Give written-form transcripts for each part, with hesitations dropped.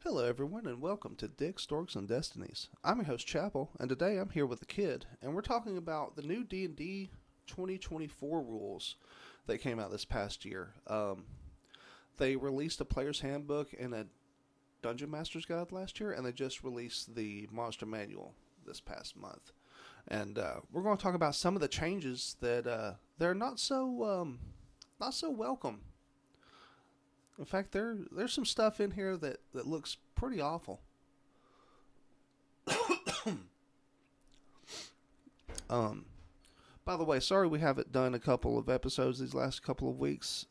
Hello, everyone, and welcome to Dick Storks and Destinies. I'm your host, Chapel, and today I'm here with the kid, and we're talking about the new D&D 2024 rules that came out this past year. They released a player's handbook and a Dungeon Master's Guide last year, and they just released the Monster Manual this past month. And we're going to talk about some of the changes that they're not so welcome. In fact, there's some stuff in here that looks pretty awful. Um, by the way, sorry we haven't done a couple of episodes these last couple of weeks.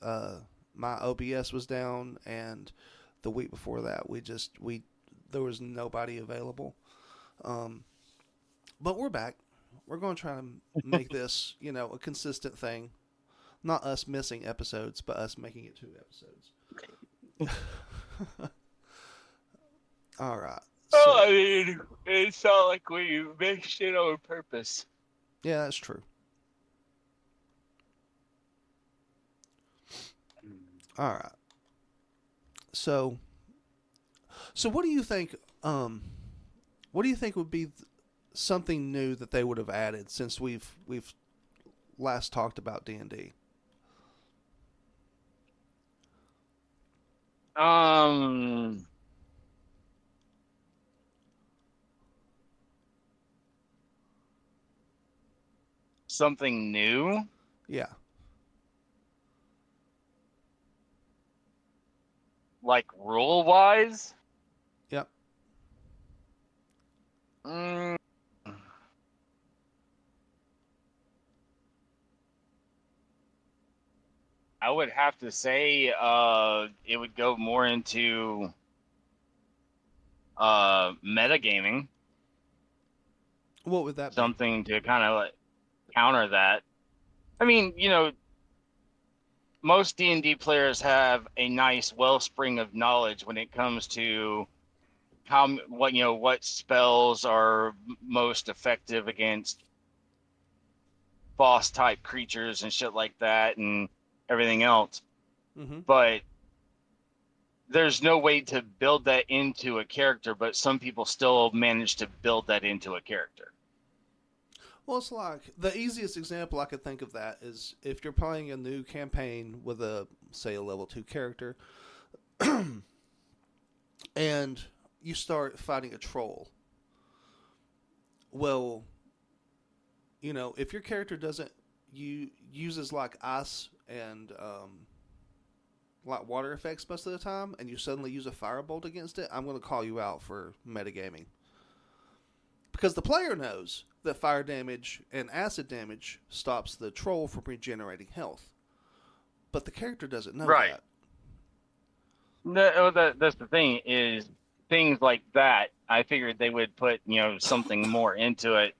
My OBS was down, and the week before that, we there was nobody available. Um, but we're back. We're going to try to make this, a consistent thing. Not us missing episodes, but us making it 2 episodes. All right. Oh, I So, mean, it's not like we make shit on purpose. yeah, that's true. All right. So, so what do you think? What do you think would be something new that they would have added since we've last talked about D&D? Um, Something new, Yeah. like rule wise. Yep. Mm, I would have to say, it would go more into metagaming, What would that be? something to kind of like counter that. I mean, most D&D players have a nice wellspring of knowledge when it comes to what spells are most effective against boss type creatures and shit like that and everything else. Mm-hmm. But there's no way to build that into a character, but some people still manage to build that into a character. Well, it's like the easiest example I could think of that is if you're playing a new campaign with say a level 2 character and you start fighting a troll. Well, if your character doesn't uses like ice and like water effects most of the time, and you suddenly use a firebolt against it, I'm going to call you out for metagaming because the player knows that fire damage and acid damage stops the troll from regenerating health, but the character doesn't know Right. that. That's the thing is things like that. I figured they would put something more into it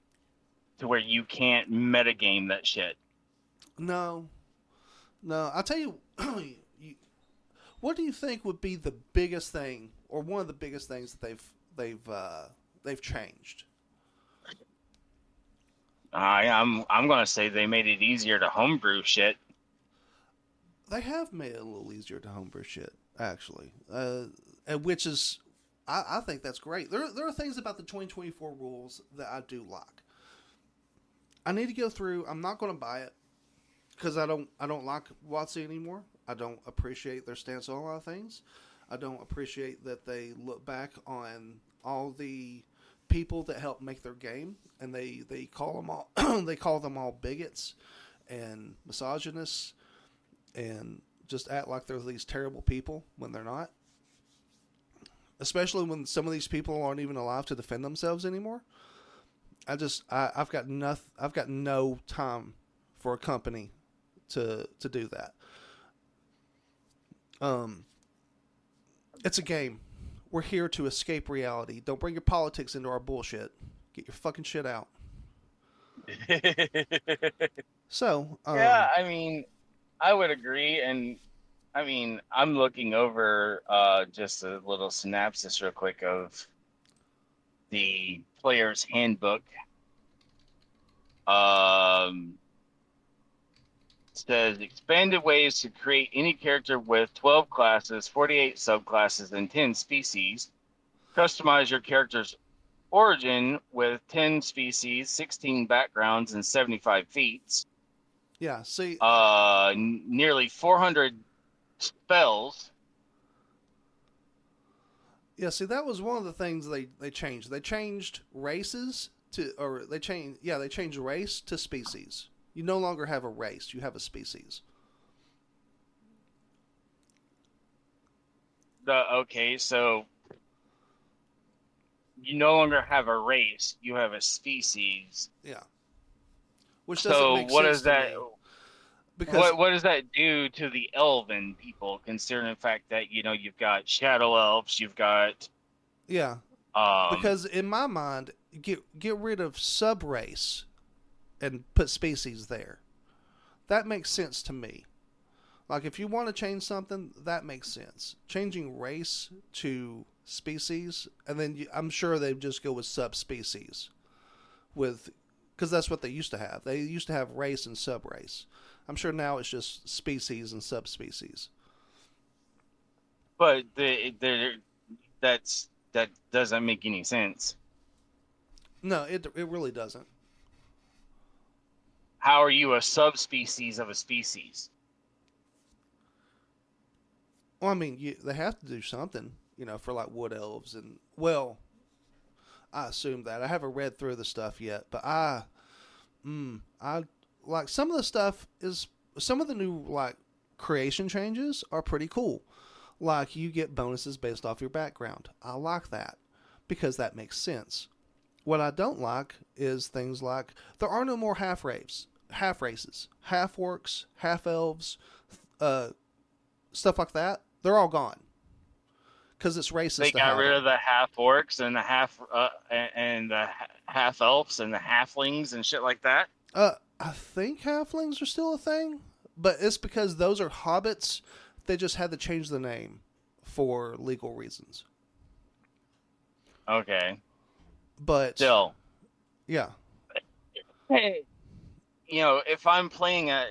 to where you can't metagame that shit. No, no. I'll tell you, what do you think would be the biggest thing, or one of the biggest things that they've changed? I'm gonna say they made it easier to homebrew shit. They have made it a little easier to homebrew shit, actually, and which is, I think that's great. There are things about the 2024 rules that I do like. I need to go through. I'm not going to buy it because I don't like WotC anymore. I don't appreciate their stance on a lot of things. I don't appreciate that they look back on all the people that helped make their game, and they call them all they call them all bigots and misogynists and just act like they're these terrible people when they're not. Especially when some of these people aren't even alive to defend themselves anymore. I've got no time for a company to do that. Um, it's a game. We're here to escape reality. Don't bring your politics into our bullshit. Get your fucking shit out. So, Yeah, I mean, I would agree, and I mean, I'm looking over just a little synopsis real quick of the player's handbook. Um, says expanded ways to create any character with 12 classes, 48 subclasses, and 10 species. Customize your character's origin with 10 species, 16 backgrounds, and 75 feats. Yeah, see, Nearly 400 spells. yeah, see, that was one of the things they changed. They changed races to, or they changed race to species. You no longer have a race; you have a species. Okay, so you no longer have a race; you have a species. Yeah, which doesn't So make what sense does to that? me because What does that do to the elven people, considering the fact that you've got shadow elves, you've got yeah, um because in my mind, get rid of sub race and put species there. That makes sense to me. Like if you want to change something, that makes sense. Changing race to species, and then I'm sure they'd just go with subspecies, with because that's what they used to have. They used to have race and subrace. I'm sure now it's just species and subspecies. but that doesn't make any sense. No, it really doesn't. How are you a subspecies of a species? Well, I mean, they have to do something, for like wood elves and well, I assume that I haven't read through the stuff yet, but I like some of the stuff is some of the new like creation changes are pretty cool. Like you get bonuses based off your background. I like that because that makes sense. What I don't like is things like there are no more half races, half orcs, half elves, uh, stuff like that. They're all gone because it's They racist to got have rid of them. the half orcs and the half elves and the halflings and shit like that. I think halflings are still a thing, but it's because those are hobbits. They just had to change the name for legal reasons. Okay, But still, yeah, hey, if I'm playing and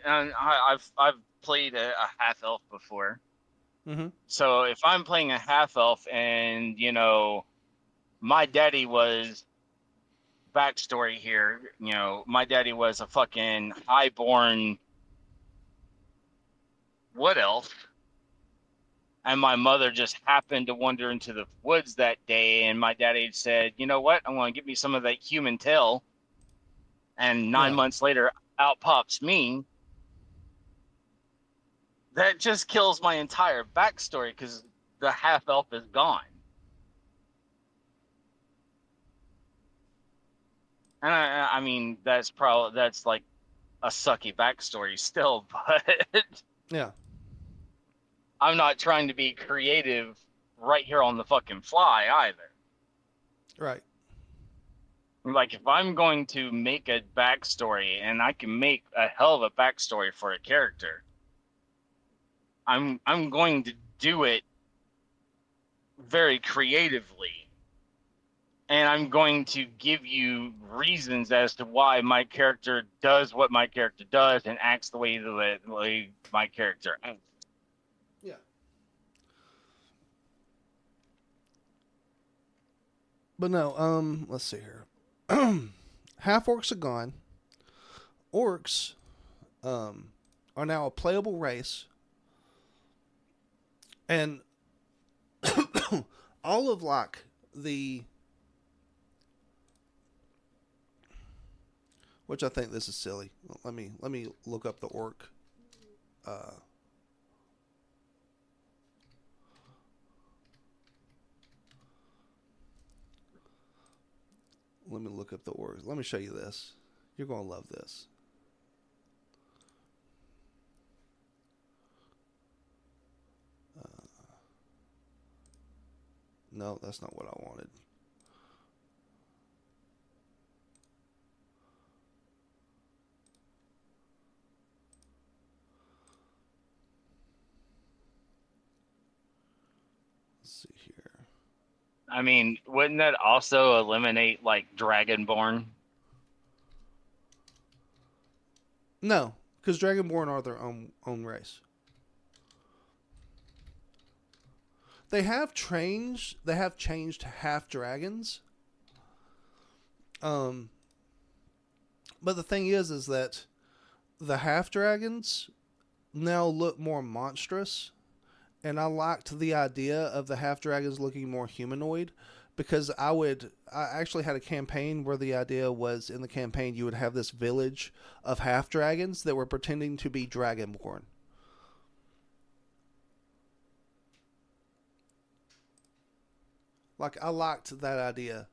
I've played a half elf before. mm-hmm. So if I'm playing a half elf and my daddy was backstory here, my daddy was a fucking highborn wood elf, and my mother just happened to wander into the woods that day, and my daddy said, "You know what? I want to give me some of that human tail." And nine Yeah, months later, out pops me. That just kills my entire backstory because the half elf is gone. And I mean, that's like a sucky backstory still, but yeah, I'm not trying to be creative right here on the fucking fly either. right. Like if I'm going to make a backstory and I can make a hell of a backstory for a character, I'm going to do it very creatively. And I'm going to give you reasons as to why my character does what my character does and acts the way my character acts. Yeah. But no, let's see here. Half orcs are gone. Orcs, are now a playable race, and all of like the which I think this is silly. Let me look up the orc. Uh, Let me look up the orcs. Let me show you this. You're gonna love this. No, that's not what I wanted. Let's see here. I mean, wouldn't that also eliminate like Dragonborn? No, because Dragonborn are their own race. They have changed half dragons. Um, but the thing is that the half dragons now look more monstrous, and I liked the idea of the half dragons looking more humanoid because I actually had a campaign where the idea was in the campaign you would have this village of half dragons that were pretending to be dragonborn. Like I liked that idea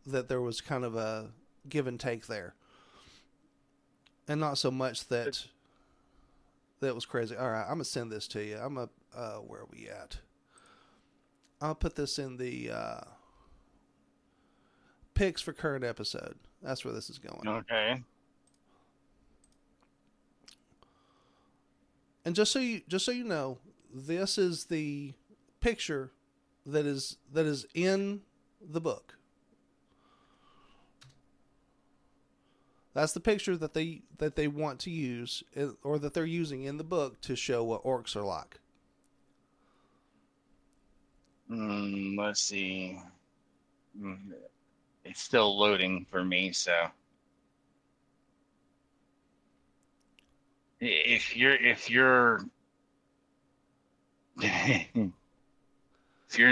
that there was kind of a give and take there, and not so much that was crazy. All right, I'm gonna send this to you. Where are we at? I'll put this in the picks for current episode. That's where this is going. Okay. And just so you know, this is the picture that is in the book. That's the picture that they want to use, or that they're using in the book to show what orcs are like. Let's see. Mm, It's still loading for me, so if you're if you're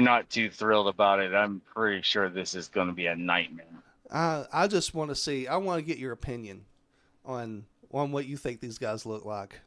not too thrilled about it, I'm pretty sure this is going to be a nightmare. I just want to see. I want to get your opinion on what you think these guys look like.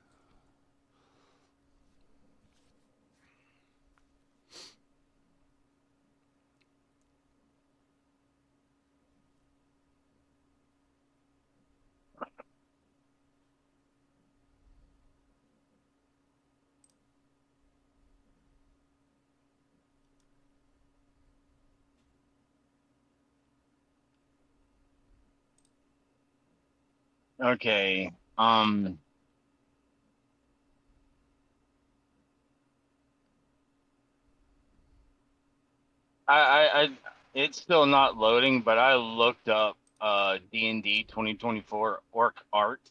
Okay. I it's still not loading, but I looked up D&D 2024 orc art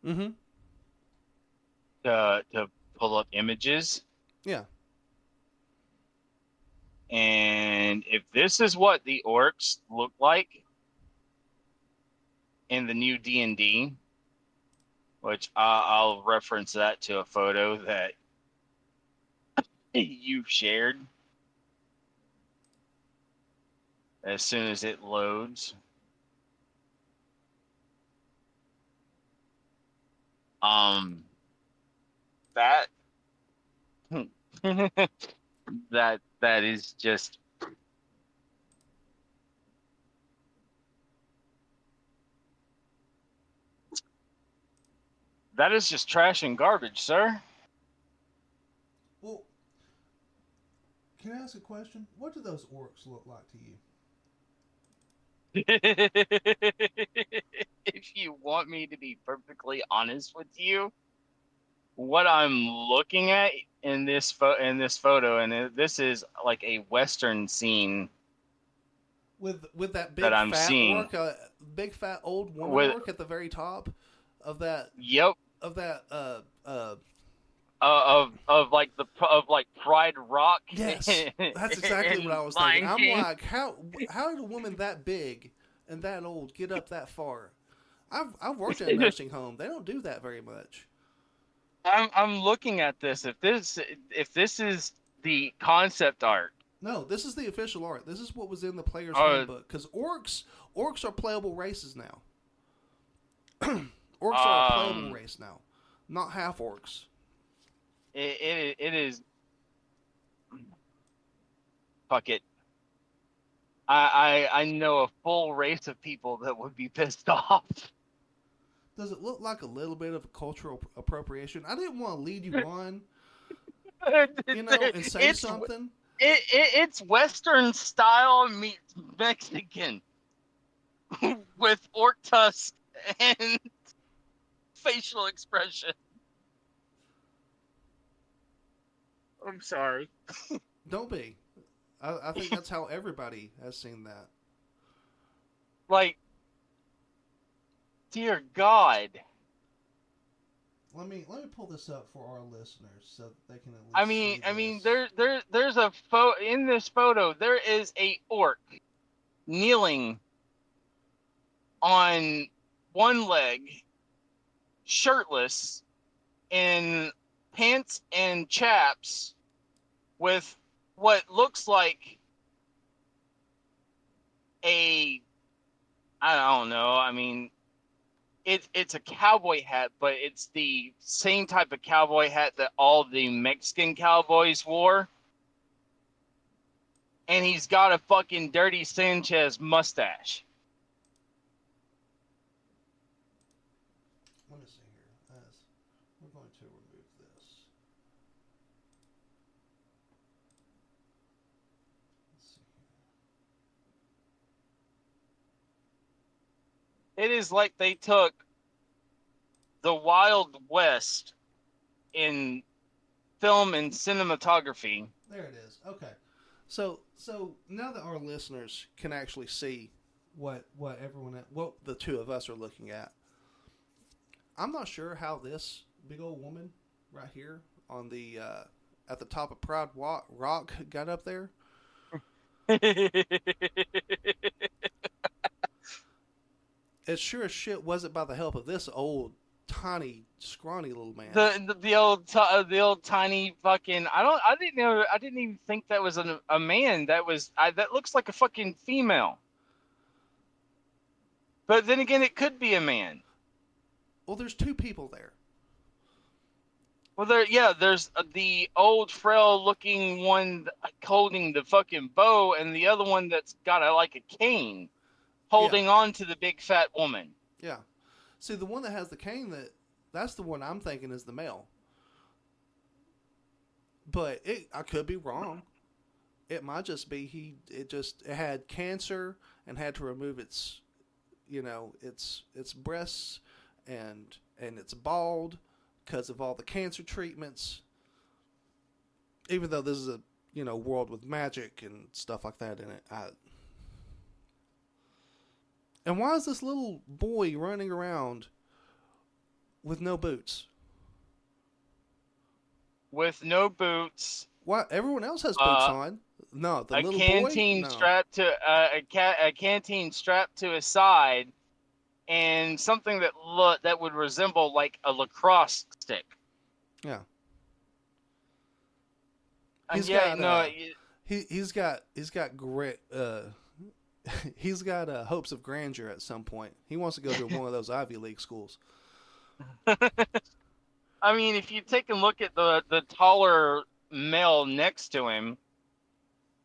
Mm-hmm. to pull up images. Yeah. And if this is what the orcs look like in the new D&D, which I'll reference that to a photo that you shared as soon as it loads. That that is just that is just trash and garbage, sir. Well, can I ask a question? What do those orcs look like to you? If you want me to be perfectly honest with you, what I'm looking at in this photo, and this is like a Western scene With that that big I'm fat seeing. orc, big fat old woman With orc at the very top of that yep, of that of like Pride Rock yes, that's exactly what in I was thinking. Lion I'm King. like, how did a woman that big and that old get up that far? I've worked in a nursing home. They don't do that very much. I'm looking at this. If this is the concept art, No, this is the official art. This is what was in the player's uh, handbook. Because orcs are playable races now. Orcs are a playable um, race now, not half orcs. it is fuck it. I know a full race of people that would be pissed off. Does it look like a little bit of cultural appropriation? I didn't want to lead you on, and say It's something. it's Western style meets Mexican with orc tusk and facial expression. I'm sorry. Don't be. I think that's how everybody has seen that. Like, dear God. let me pull this up for our listeners so that they can at I least mean, see I mean, this. there's a photo in this photo. There is a orc kneeling on one leg, shirtless, in pants and chaps, with what looks like a, I don't know. I mean, it's a cowboy hat, but it's the same type of cowboy hat that all the Mexican cowboys wore. And he's got a fucking Dirty Sanchez mustache. Let me see here. As we're going to remove this. Let's see It is like they took the Wild West in film and cinematography. There it is. Okay. So now that our listeners can actually see what the two of us are looking at, I'm not sure how this big old woman right here on the at the top of Proud Rock got up there. It sure as shit wasn't by the help of this old, tiny, scrawny little man. The old tiny fucking, I didn't even think that was a man. That looks like a fucking female. But then again, it could be a man. Well, there's two people there. Well, there's the old frail looking one holding the fucking bow, and the other one that's got like a cane holding on to the big fat woman. Yeah. See, the one that has the cane, that's the one I'm thinking is the male. But I could be wrong. It might just be it had cancer and had to remove its breasts and it's bald because of all the cancer treatments. Even though this is a world with magic and stuff like that in it, and why is this little boy running around with no boots? With no boots. Why everyone else has boots on? No, the little canteen boy. No. Strapped to a canteen strapped to his side, and something that would resemble like a lacrosse stick. Yeah. He's got great. He's got hopes of grandeur at some point. He wants to go to one of those Ivy League schools. I mean, if you take a look at the taller male next to him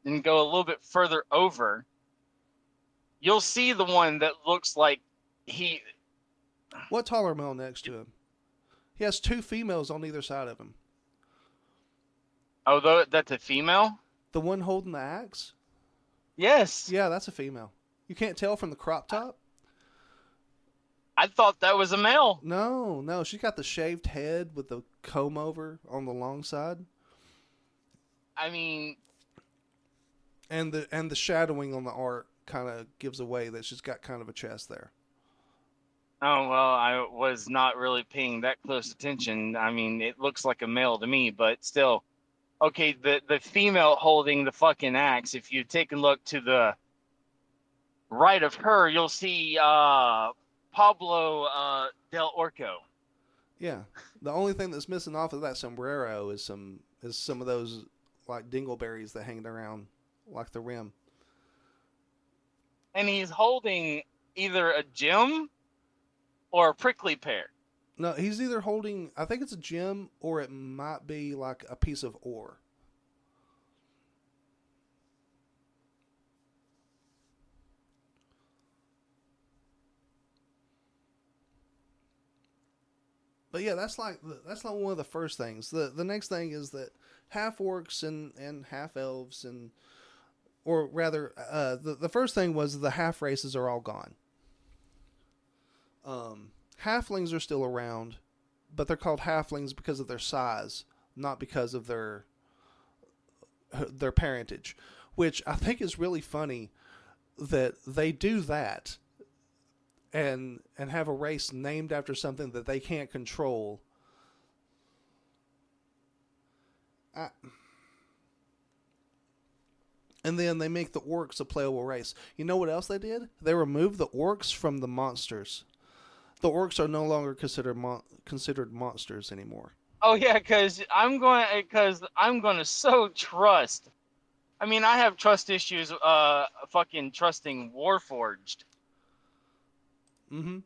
and go a little bit further over, you'll see the one that looks like he... What taller male next to him? He has two females on either side of him. Oh, that's a female? The one holding the axe? Yes. Yeah, that's a female. You can't tell from the crop top? I thought that was a male. No. She's got the shaved head with the comb over on the long side. I mean... And the shadowing on the art kind of gives away that she's got kind of a chest there. Oh, well, I was not really paying that close attention. I mean, it looks like a male to me, but still. Okay, the female holding the fucking axe, if you take a look to the right of her, you'll see Pablo Del Orco. Yeah. The only thing that's missing off of that sombrero is some of those like dingleberries that hang around like the rim. And he's holding either a gem or a prickly pear. No, he's either holding, I think it's a gem, or it might be like a piece of ore. But yeah, that's like one of the first things. The next thing is that half orcs and half elves or rather, the first thing was the half races are all gone. Halflings are still around, but they're called halflings because of their size, not because of their parentage, which I think is really funny that they do that and have a race named after something that they can't control, I, and then they make the orcs a playable race. You know what else they did? They removed the orcs from the monsters. The orcs are no longer considered monsters anymore. Oh yeah, because I'm going to so trust. I mean, I have trust issues. Fucking trusting Warforged. Mm-hmm.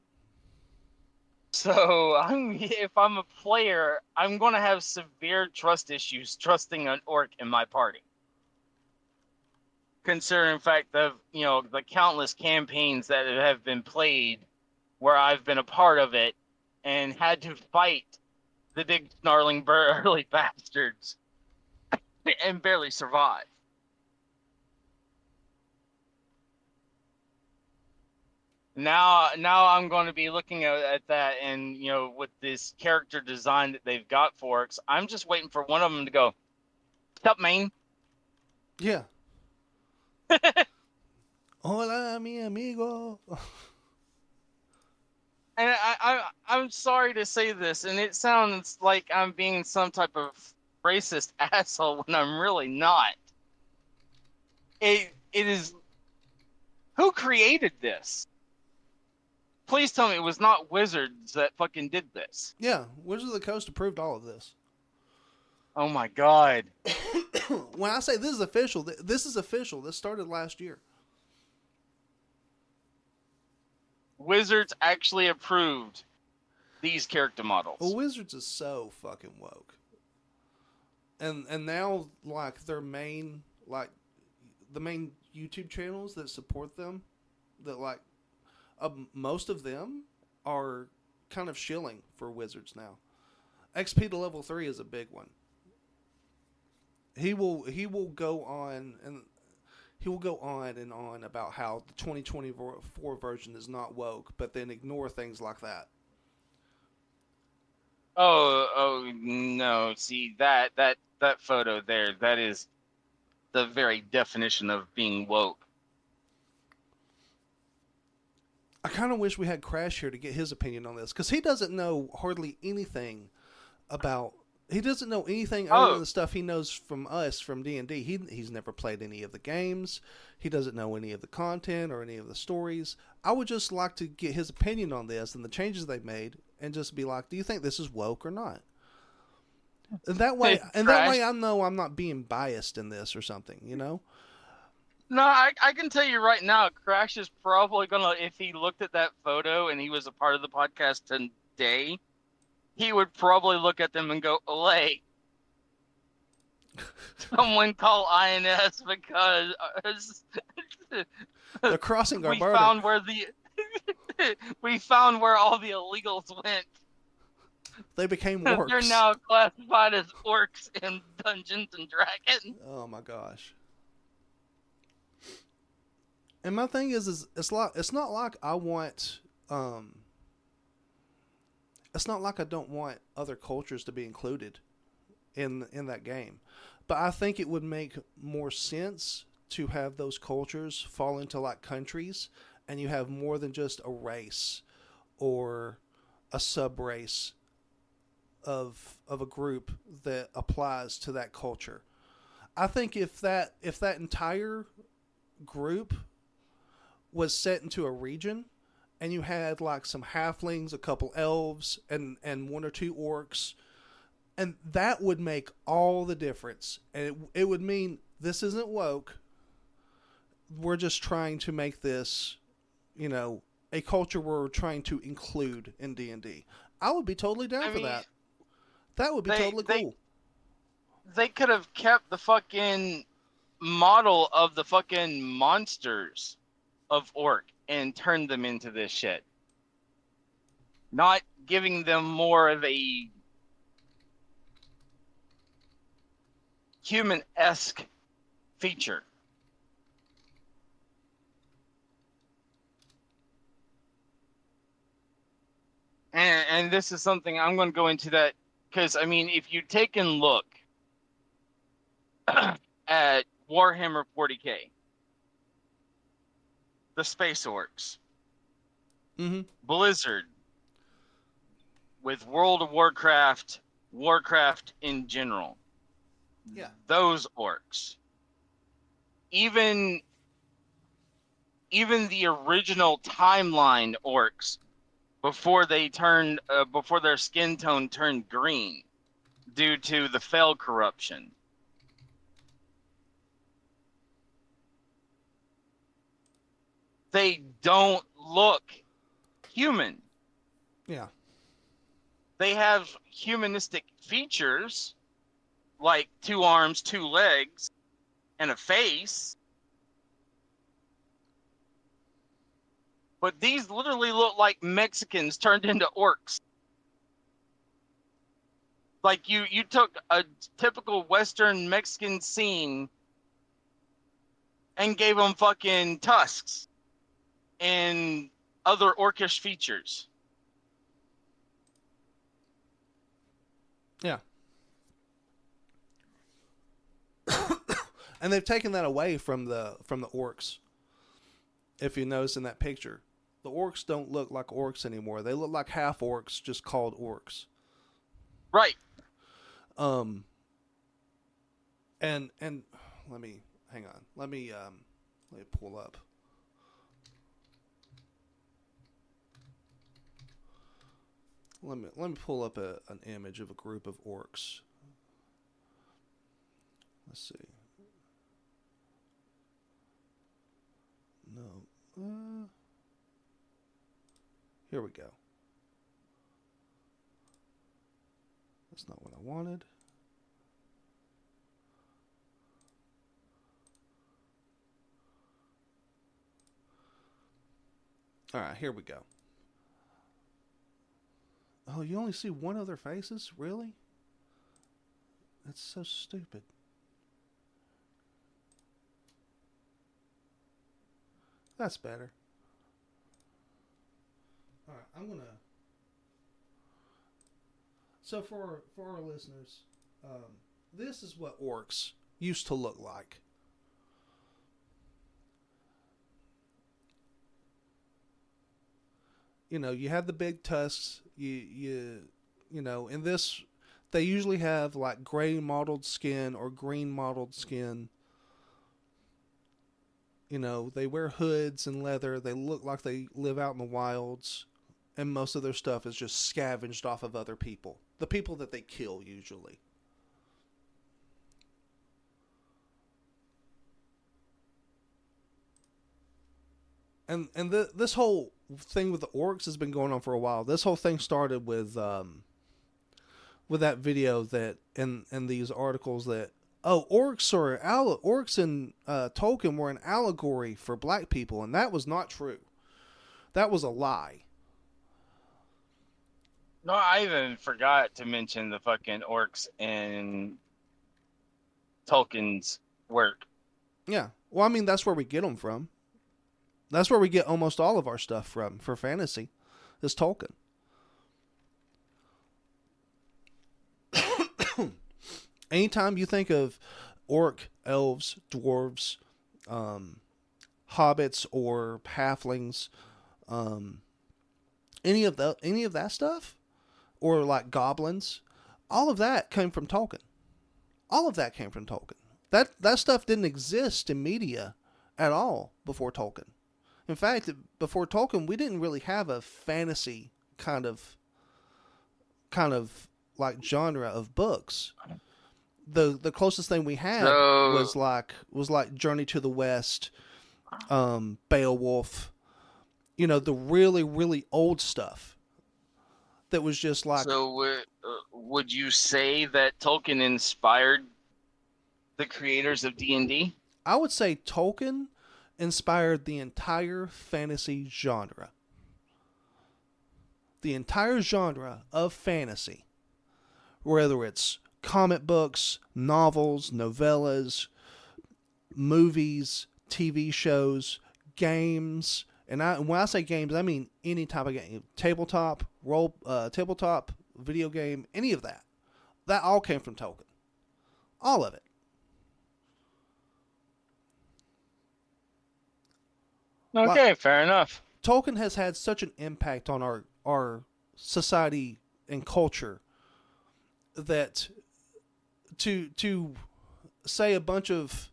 So if I'm a player, I'm going to have severe trust issues trusting an orc in my party. Considering the fact of the countless campaigns that have been played where I've been a part of it and had to fight the big snarling burly bastards and barely survive. Now I'm going to be looking at that, and with this character design that they've got for it, I'm just waiting for one of them to go, "Sup, man?" Yeah. Hola, mi amigo. And I'm sorry to say this, and it sounds like I'm being some type of racist asshole when I'm really not. It is, who created this? Please tell me it was not Wizards that fucking did this. Yeah, Wizards of the Coast approved all of this. Oh my god. When I say this is official, this is official. This started last year. Wizards actually approved these character models. Well, Wizards is so fucking woke. And now, like, their main, like, the main YouTube channels that support them, that, like, most of them are kind of shilling for Wizards now. XP to level 3 is a big one. He will go on and on about how the 2024 version is not woke, but then ignore things like that. Oh no! See that photo there. That is the very definition of being woke. I kind of wish we had Crash here to get his opinion on this, because he doesn't know hardly anything about. He doesn't know anything other than the stuff he knows from us from D&D. He's never played any of the games. He doesn't know any of the content or any of the stories. I would just like to get his opinion on this and the changes they've made, and just be like, do you think this is woke or not? And that way, I know I'm not being biased in this or something, you know? No, I can tell you right now, Crash is probably gonna, if he looked at that photo and he was a part of the podcast today, he would probably look at them and go, "Olay, someone call INS because they're crossing our border. We found where all the illegals went. They became orcs. They're now classified as orcs in Dungeons and Dragons." Oh my gosh. And my thing is it's not like I want it's not like I don't want other cultures to be included in that game. But I think it would make more sense to have those cultures fall into like countries, and you have more than just a race or a sub race of a group that applies to that culture. I think if that entire group was set into a region, and you had like some halflings, a couple elves, and one or two orcs, and that would make all the difference. And it would mean this isn't woke. We're just trying to make this, a culture we're trying to include in D&D. I would be totally down for that. That would be totally cool. They could have kept the fucking model of the fucking monsters of orc and turned them into this shit. Not giving them more of a human-esque feature. And this is something I'm going to go into that, because, I mean, if you take and look at Warhammer 40K, the Space Orcs, Blizzard, with World of Warcraft in general, Yeah. those orcs. Even the original timeline orcs before their skin tone turned green due to the Fel corruption. They don't look human. Yeah. They have humanistic features like 2 arms, 2 legs, and a face. But these literally look like Mexicans turned into orcs. Like you took a typical Western Mexican scene and gave them fucking tusks and other orcish features. Yeah. And they've taken that away from the orcs. If you notice in that picture, the orcs don't look like orcs anymore. They look like half orcs, just called orcs. Right. And let me hang on. Let me pull up. Let me pull up an image of a group of orcs. Let's see. No. Here we go. That's not what I wanted. All right, here we go. Oh, you only see one of their faces? Really? That's so stupid. That's better. All right, I'm gonna. So for our listeners, this is what orcs used to look like. You know, you have the big tusks. You know, in this, they usually have like gray mottled skin or green mottled skin. You know, they wear hoods and leather. They look like they live out in the wilds. And most of their stuff is just scavenged off of other people. The people that they kill, usually. And this whole thing with the orcs has been going on for a while. This whole thing started with that video that in these articles that orcs and Tolkien were an allegory for black people, and that was not true. That was a lie. No, I even forgot to mention the fucking orcs in Tolkien's work. Yeah. Well, I mean, that's where we get them from. That's where we get almost all of our stuff from for fantasy, is Tolkien. Anytime you think of orc, elves, dwarves, hobbits, or halflings, any of that stuff, or like goblins, all of that came from Tolkien. All of that came from Tolkien. That stuff didn't exist in media at all before Tolkien. In fact, before Tolkien, we didn't really have a fantasy kind of like genre of books. The closest thing we had was like Journey to the West, Beowulf, you know, the really, really old stuff that was just like. So would you say that Tolkien inspired the creators of D&D? I would say Tolkien inspired the entire fantasy genre. The entire genre of fantasy, whether it's comic books, novels, novellas, movies, TV shows, games, and when I say games, I mean any type of game, tabletop, video game, any of that. That all came from Tolkien. All of it. Okay, fair enough. Tolkien has had such an impact on our society and culture that to say a bunch of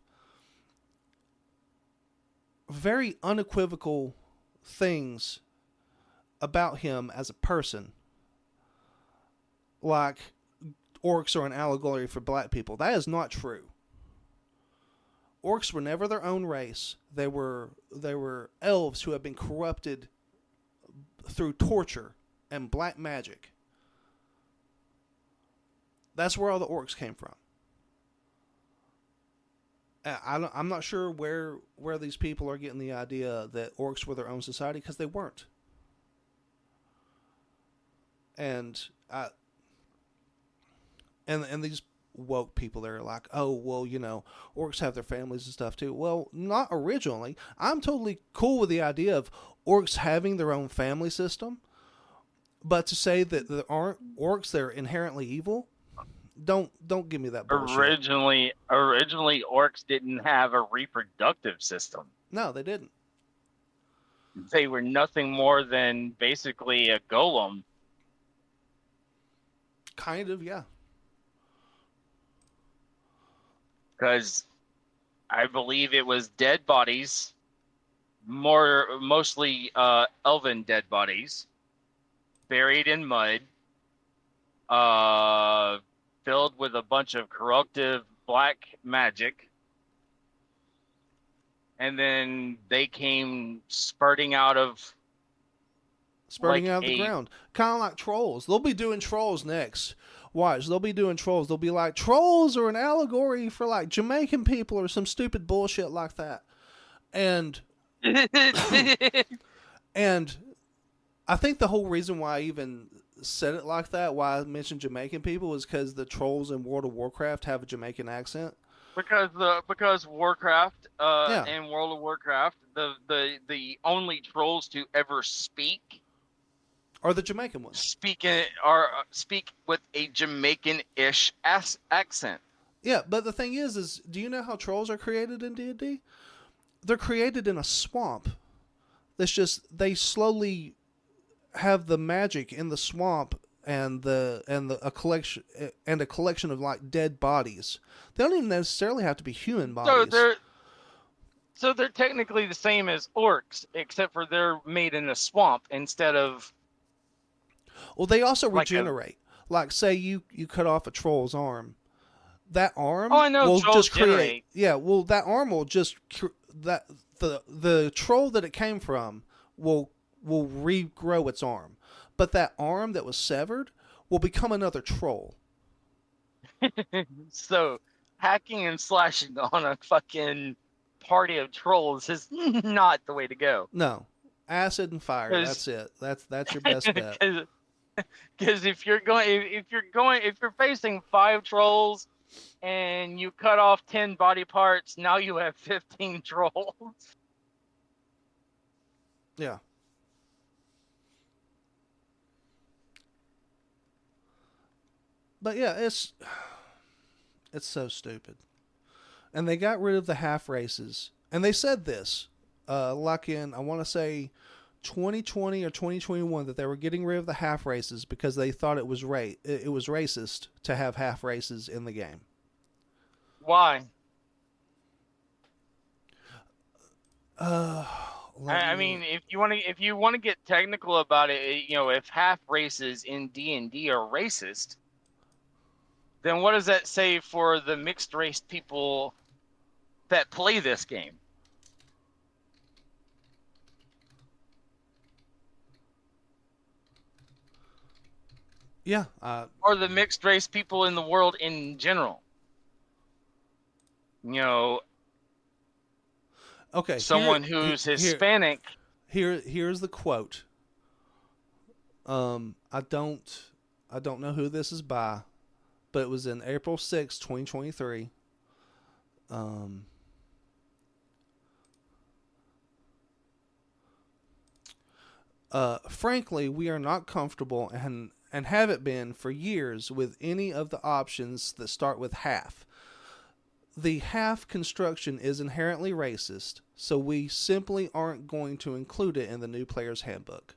very unequivocal things about him as a person, like orcs are an allegory for black people. That is not true. Orcs were never their own race. They were elves who have been corrupted through torture and black magic. That's where all the orcs came from. I'm not sure where these people are getting the idea that orcs were their own society, because they weren't. And and these woke people, they're like, oh, well, orcs have their families and stuff too. Well, not originally. I'm totally cool with the idea of orcs having their own family system, but to say that there aren't orcs that are inherently evil, don't give me that bullshit. Originally, orcs didn't have a reproductive system. No, they didn't. They were nothing more than basically a golem. Kind of, yeah. Because I believe it was dead bodies, mostly elven dead bodies, buried in mud, filled with a bunch of corruptive black magic, and then they came spurting out of the ground, kind of like trolls. They'll be doing trolls next. Watch, they'll be doing trolls. They'll be like, trolls are an allegory for like Jamaican people or some stupid bullshit like that. And and I think the whole reason why I even said it like that, why I mentioned Jamaican people, is because the trolls in World of Warcraft have a Jamaican accent. Because Warcraft and World of Warcraft, the only trolls to ever speak are the Jamaican ones. Speak with a Jamaican-ish accent. Yeah, but the thing is do you know how trolls are created in D&D? They're created in a swamp. That's just, they slowly have the magic in the swamp and a collection of like dead bodies. They don't even necessarily have to be human bodies. So they're technically the same as orcs, except for they're made in a swamp instead of. Well, they also regenerate. Like, say you cut off a troll's arm. That arm will just create. Yeah, well, that arm will just the troll that it came from will regrow its arm, but that arm that was severed will become another troll. So, hacking and slashing on a fucking party of trolls is not the way to go. No, acid and fire. That's it. That's your best bet. Because if you're facing 5 trolls and you cut off 10 body parts, now you have 15 trolls. Yeah. But yeah, it's so stupid. And they got rid of the half races. And they said this, like in, I want to say 2020 or 2021, that they were getting rid of the half races because they thought it was racist to have half races in the game. Why? I mean, if you want to get technical about it, if half races in D&D are racist, then what does that say for the mixed race people that play this game? Yeah. Or the mixed race people in the world in general. Okay. Someone who's Hispanic. Here's the quote. I don't know who this is by, but it was in April 6, 2023. Frankly, we are not comfortable and haven't been for years with any of the options that start with half. The half construction is inherently racist, so we simply aren't going to include it in the new player's handbook.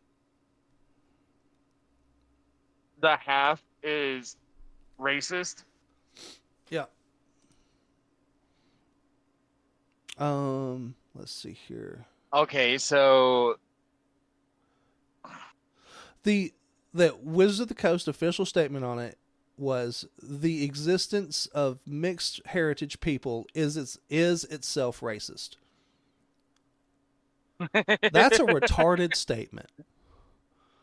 The half is racist? Yeah. Let's see here. Okay, so The Wizards of the Coast official statement on it was the existence of mixed heritage people is itself racist. That's a retarded statement.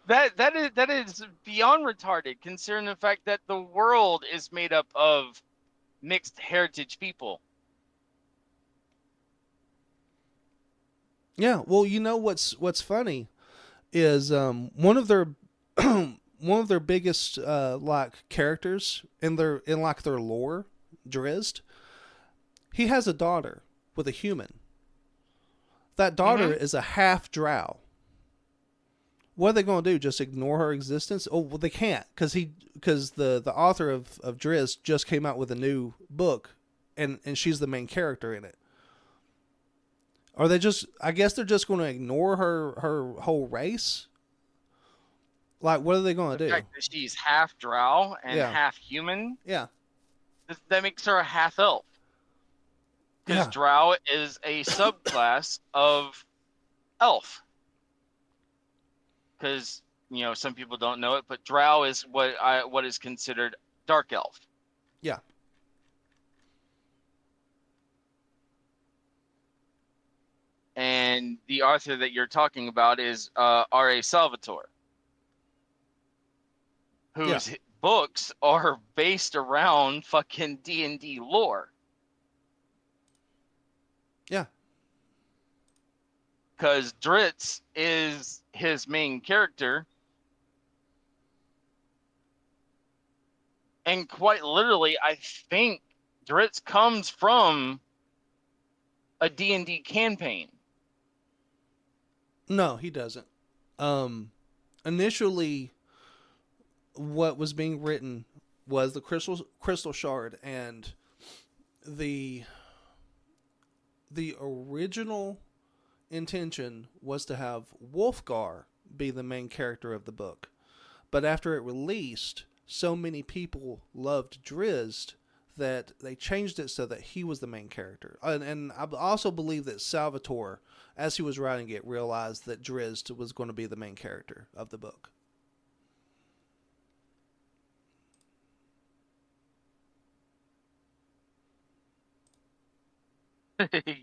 that is beyond retarded, considering the fact that the world is made up of mixed heritage people. Yeah, well, you know what's funny is one of their one of their biggest like characters in their lore, Drizzt. He has a daughter with a human. That daughter is a half drow. What are they going to do? Just ignore her existence? Oh, well, they can't because the author of Drizzt just came out with a new book, and she's the main character in it. Are they just? I guess they're just going to ignore her whole race. Like, what are they going to do? The fact that she's half drow and half human, Yeah, that makes her a half elf. Because yeah, drow is a subclass of elf. Because some people don't know it, but drow is what is considered dark elf. yeah. And the author that you're talking about is R.A. Salvatore, whose books are based around fucking D&D lore. Yeah. Because Drizzt is his main character. And quite literally, I think Drizzt comes from a D&D campaign. No, he doesn't. Initially, what was being written was the crystal shard, and the original intention was to have Wolfgar be the main character of the book. But after it released, so many people loved Drizzt that they changed it so that he was the main character. And I also believe that Salvatore, as he was writing it, realized that Drizzt was going to be the main character of the book.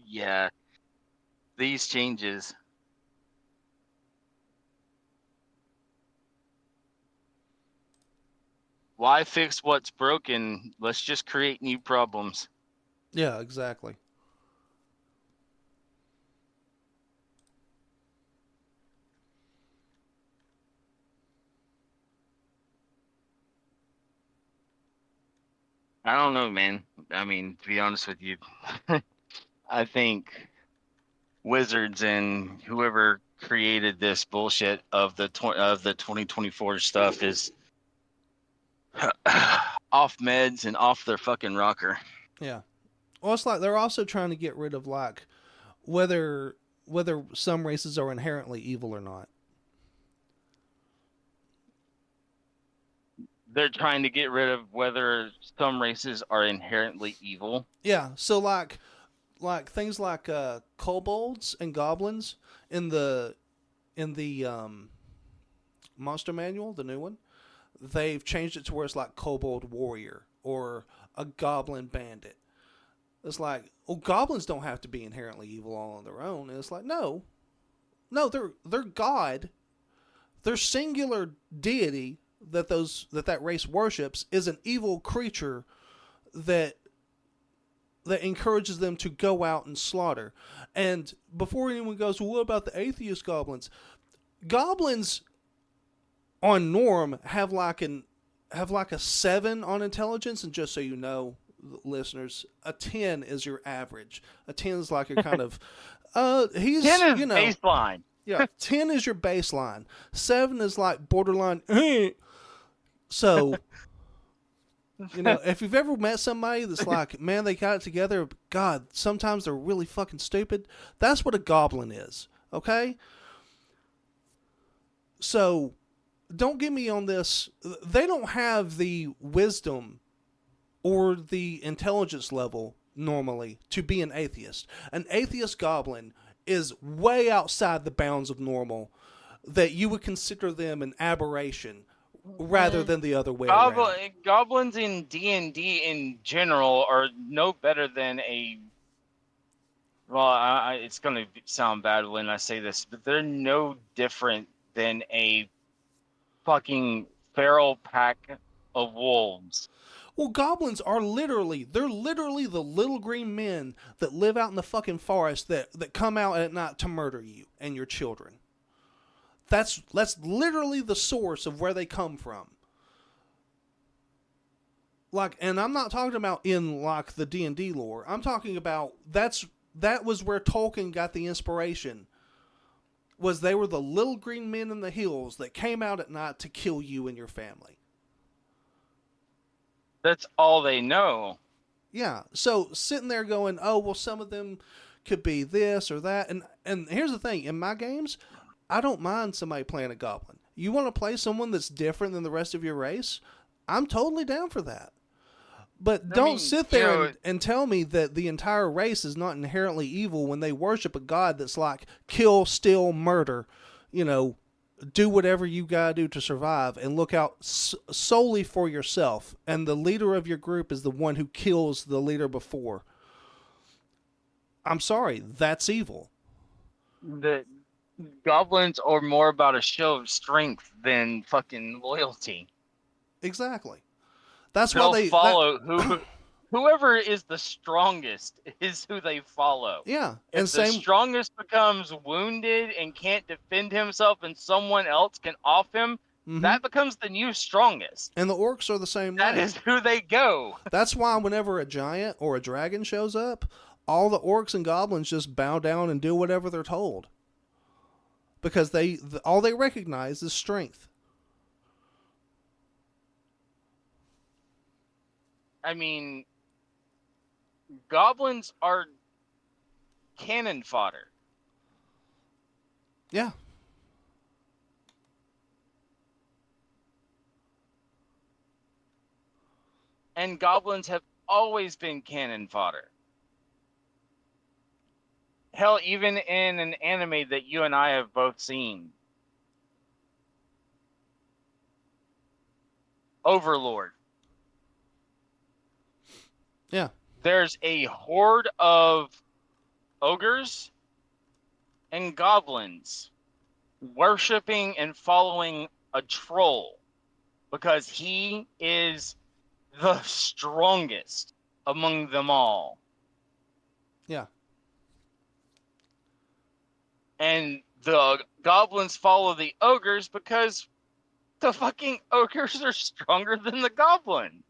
Yeah, these changes. Why fix what's broken? Let's just create new problems. Yeah, exactly. I don't know, man. I mean, to be honest with you, I think Wizards and whoever created this bullshit of the 2024 stuff is off meds and off their fucking rocker. Yeah. Well, it's like they're also trying to get rid of like whether some races are inherently evil or not. They're trying to get rid of whether some races are inherently evil. Yeah. So like things like kobolds and goblins in the monster manual, the new one, they've changed it to where it's like kobold warrior or a goblin bandit. It's like, well, goblins don't have to be inherently evil all on their own. And it's like, no, they're God. Their singular deity that race worships is an evil creature that encourages them to go out and slaughter. And before anyone goes, well, what about the atheist goblins? Goblins on norm have like a 7 on intelligence, and just so you know, listeners, a 10 is your average. A 10 is like your kind of he's 10 is baseline. Yeah, 10 is your baseline. 7 is like borderline. So, if you've ever met somebody that's like, man, they got it together, God, sometimes they're really fucking stupid. That's what a goblin is, okay? So, don't get me on this. They don't have the wisdom or the intelligence level normally to be an atheist. An atheist goblin is way outside the bounds of normal, that you would consider them an aberration rather than the other way around. Goblins in D&D in general are no better than a. Well, it's going to sound bad when I say this, but they're no different than a fucking feral pack of wolves. Well, goblins are they're literally the little green men that live out in the fucking forest that come out at night to murder you and your children. That's literally the source of where they come from. Like, and I'm not talking about in like the D&D lore. I'm talking about that was where Tolkien got the inspiration. Was they were the little green men in the hills that came out at night to kill you and your family. That's all they know. Yeah. So sitting there going, oh, well, some of them could be this or that. And here's the thing. In my games, I don't mind somebody playing a goblin. You want to play someone that's different than the rest of your race? I'm totally down for that. But don't sit there and tell me that the entire race is not inherently evil when they worship a god that's like kill, steal, murder, do whatever you gotta do to survive and look out solely for yourself. And the leader of your group is the one who kills the leader before. I'm sorry, that's evil. The goblins are more about a show of strength than fucking loyalty. Exactly. That's They'll why they follow whoever is the strongest is who they follow. Yeah, if the strongest becomes wounded and can't defend himself, and someone else can off him, that becomes the new strongest. And the orcs are the same way. That is who they go. That's why whenever a giant or a dragon shows up, all the orcs and goblins just bow down and do whatever they're told, because all they recognize is strength. I mean, goblins are cannon fodder. Yeah. And goblins have always been cannon fodder. Hell, even in an anime that you and I have both seen, Overlord. Yeah. There's a horde of ogres and goblins worshipping and following a troll because he is the strongest among them all. Yeah. And the goblins follow the ogres because the fucking ogres are stronger than the goblins.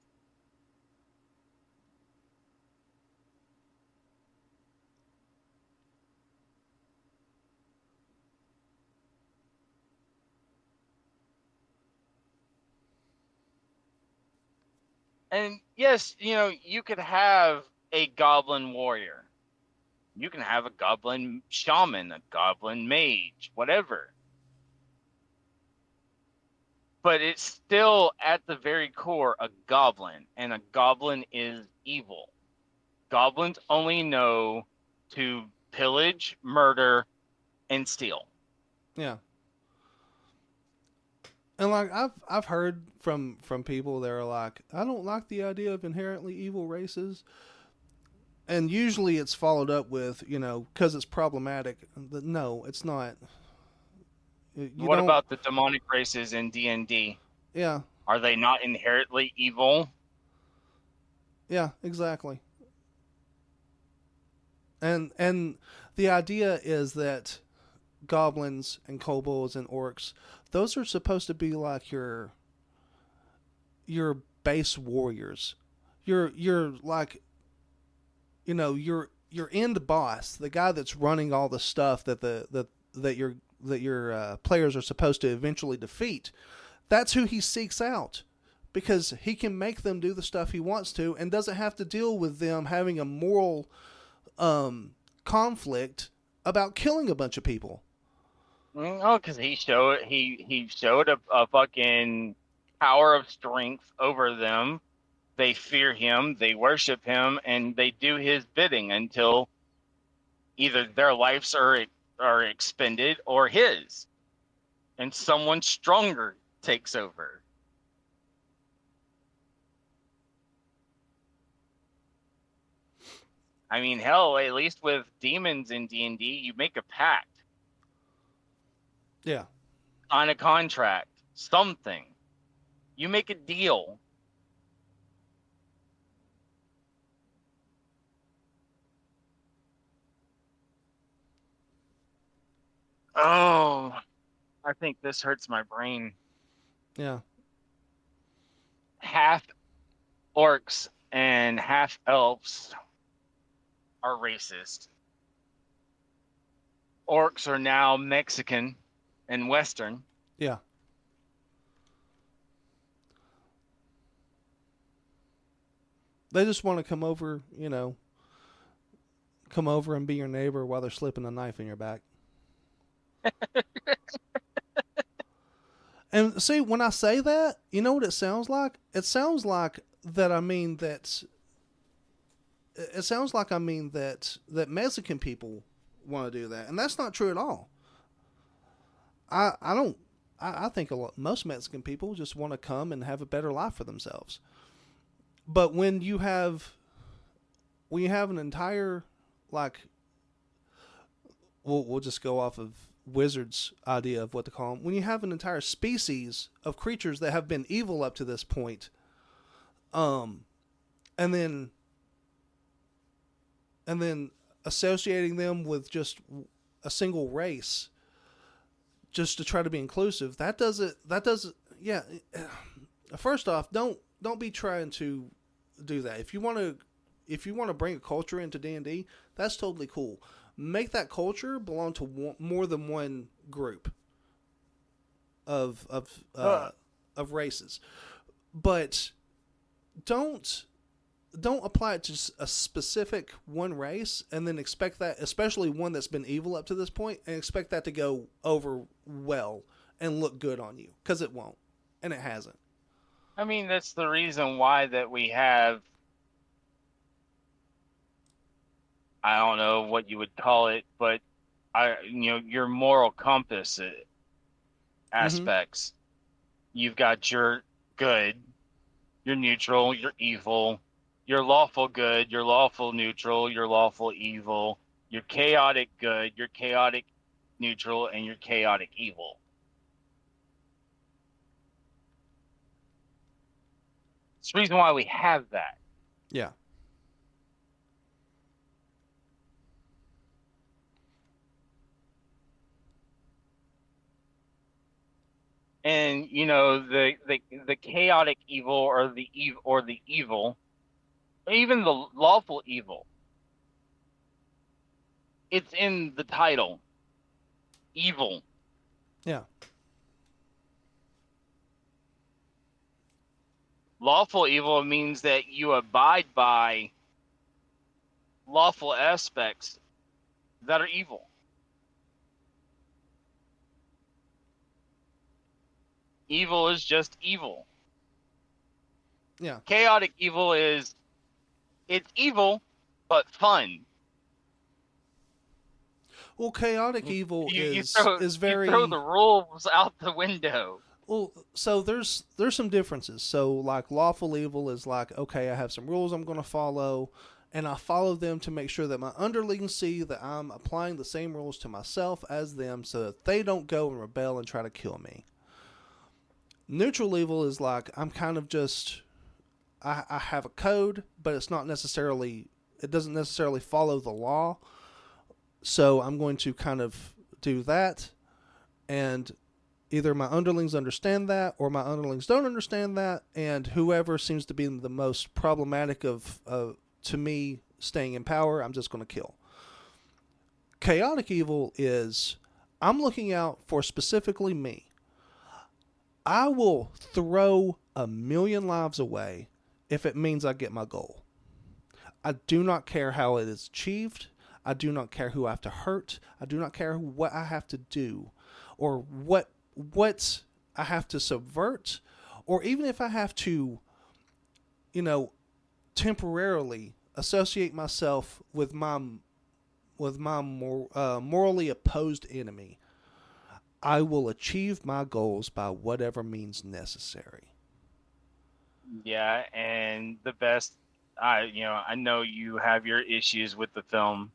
And yes, you could have a goblin warrior. You can have a goblin shaman, a goblin mage, whatever. But it's still at the very core a goblin, and a goblin is evil. Goblins only know to pillage, murder, and steal. Yeah. And like I've heard from people that are like, I don't like the idea of inherently evil races. And usually it's followed up with, because it's problematic. No, it's not. What about the demonic races in D&D? Yeah. Are they not inherently evil? Yeah, exactly. And the idea is that goblins and kobolds and orcs, those are supposed to be like your base warriors. You're like, your end boss, the guy that's running all the stuff that your players are supposed to eventually defeat. That's who he seeks out, because he can make them do the stuff he wants to and doesn't have to deal with them having a moral conflict about killing a bunch of people. Oh, because he showed a fucking power of strength over them, They fear him, they worship him, and they do his bidding until either their lives are expended or his, and someone stronger takes over. I mean, hell, at least with demons in D&D, you make a pact, Yeah. sign a contract, something. You make a deal. Oh, I think this hurts my brain. Yeah. Half orcs and half elves are racist. Orcs are now Mexican and Western. Yeah. They just want to come over, come over and be your neighbor while they're slipping a knife in your back. And see, when I say that, you know what it sounds like? It sounds like that I mean that. It sounds like I mean that Mexican people want to do that, and that's not true at all. I don't. I think most Mexican people just want to come and have a better life for themselves. But when you have an entire, like, we'll just go off of Wizards' idea of what to call them. When you have an entire species of creatures that have been evil up to this point, and then associating them with just a single race, just to try to be inclusive, that doesn't. Yeah. First off, don't be trying to do that. If you want to bring a culture into D&D, that's totally cool. Make that culture belong to more than one group of races, but don't apply it to a specific one race and then expect that, especially one that's been evil up to this point, and expect that to go over well and look good on you, because it won't, and it hasn't. I mean, that's the reason why that we have, I don't know what you would call it, but your moral compass aspects. You've got your good, your neutral, your evil, your lawful good, your lawful neutral, your lawful evil, your chaotic good, your chaotic neutral, and your chaotic evil. It's the reason why we have that. Yeah. And the chaotic evil or the evil, even the lawful evil, it's in the title. Evil. Yeah. Lawful evil means that you abide by lawful aspects that are evil. Evil is just evil. Yeah. Chaotic evil it's evil, but fun. Well, chaotic evil is very. You throw the rules out the window. Well, so there's some differences. So, like, lawful evil is like, okay, I have some rules I'm going to follow, and I follow them to make sure that my underlings see that I'm applying the same rules to myself as them, so that they don't go and rebel and try to kill me. Neutral evil is like, I'm kind of just, I have a code, but it doesn't necessarily follow the law. So I'm going to kind of do that, and either my underlings understand that or my underlings don't understand that, and whoever seems to be the most problematic to me staying in power, I'm just going to kill. Chaotic evil is, I'm looking out for specifically me. I will throw 1,000,000 lives away if it means I get my goal. I do not care how it is achieved. I do not care who I have to hurt. I do not care what I have to do, or what I have to subvert, or even if I have to you know, temporarily associate myself with my morally opposed enemy, I will achieve my goals by whatever means necessary. Yeah, and the best, I know you have your issues with the film,